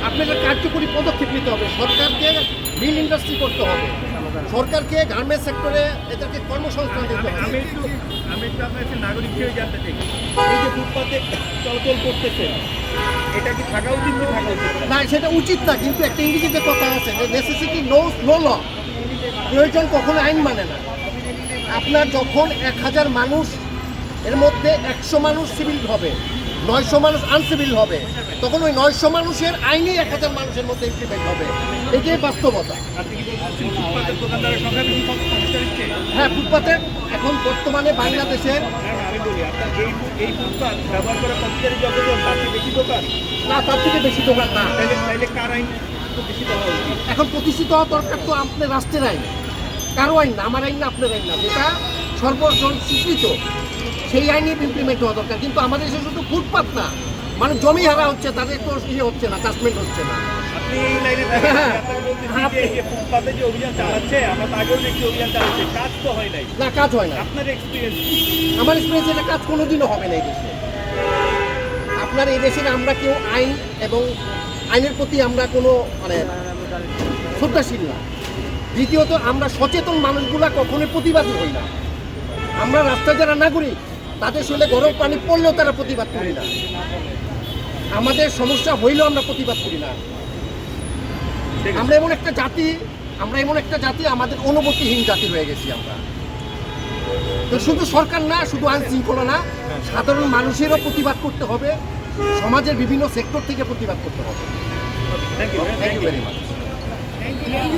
আপনাদের কার্যকরী পদক্ষেপ নিতে হবে। সরকারকে মিল ইন্ডাস্ট্রি করতে হবে, সরকারকে গার্মেন্টস সেক্টরে এদেরকে কর্মসংস্থান দিতে হবে। আমি একটু আপনার একটা নাগরিক হিসেবে জানতে চাই, এই যে ফুটপাতে চলাচল করতেছে, এটা কি থাকা উচিত কি থাকা উচিত না? না, সেটা উচিত না, কিন্তু একটা ইংরেজিতে কথা আছে যে নেসেসিটি নোজ নো ল, প্রয়োজন কখনো আইন মানে না। আপনার যখন 1000 মানুষ, এর মধ্যে 100 মানুষ সিভিল হবে, 900 মানুষ আনসিভিল হবে, তখন ওই 900 মানুষের আইনই 1000 মানুষের মধ্যে ইমপ্লিমেন্ট হবে। এটাই বাস্তবতা। আপনি কি বলছেন ফুটপাতের দোকানদারের সংখ্যা বেশি সমস্যা হচ্ছে? হ্যাঁ, ফুটপাতের এখন বর্তমানে বাংলাদেশের আমি বলি আপনার এই ফুটপাত ব্যবহার করা কর্মচারী যতজন তার চেয়ে বেশি দোকান, না, তার থেকে বেশি দোকান না। তাইলে কার আইন প্রতিষ্ঠিত হওয়া উচিত? এখন প্রতিষ্ঠিত হওয়া দরকার তো আপনার রাষ্ট্রের আইন, কারো আইন না, আমার আইন না, আপনার আইন না, যেটা সর্বজন স্বীকৃত সেই আইনই ইমপ্লিমেন্ট হওয়া দরকার। কিন্তু আমাদের দেশে শুধু ফুটপাত না, মানে জমি হারা হচ্ছে, তাদের তো ইয়ে হচ্ছে না, চাষমেন্ট হচ্ছে না। আপনি এই লাইনে যে ফুটপাতে যে অভিযান চালাচ্ছে, আমরা তো আগেও দেখি অভিযান চালাচ্ছে, কাজ তো হয় নাই। না, কাজ হয় না। আপনার এক্সপিরিয়েন্স? আমার এক্সপিরিয়েন্স, এটা কাজ কোনোদিনও হবে না এই দেশে। আপনার এই দেশের আমরা কেউ আইন এবং আইনের প্রতি আমরা কোনো মানে শ্রদ্ধাশীল না। দ্বিতীয়ত, আমরা সচেতন মানুষগুলা কখনোই প্রতিবাদী হই না। আমরা রাস্তায় যারা নাগরিক, তাদের শরীরে গরম পানি পড়লেও তারা প্রতিবাদ করি না। আমাদের সমস্যা হইলেও আমরা প্রতিবাদ করি না। আমরা এমন একটা জাতি, আমাদের অনুভূতিহীন জাতি হয়ে গেছি আমরা। তো শুধু সরকার না, শুধু আইন শৃঙ্খলা না, সাধারণ মানুষেরও প্রতিবাদ করতে হবে, সমাজের বিভিন্ন সেক্টর থেকে প্রতিবাদ করতে হবে। Thank you thank you very much.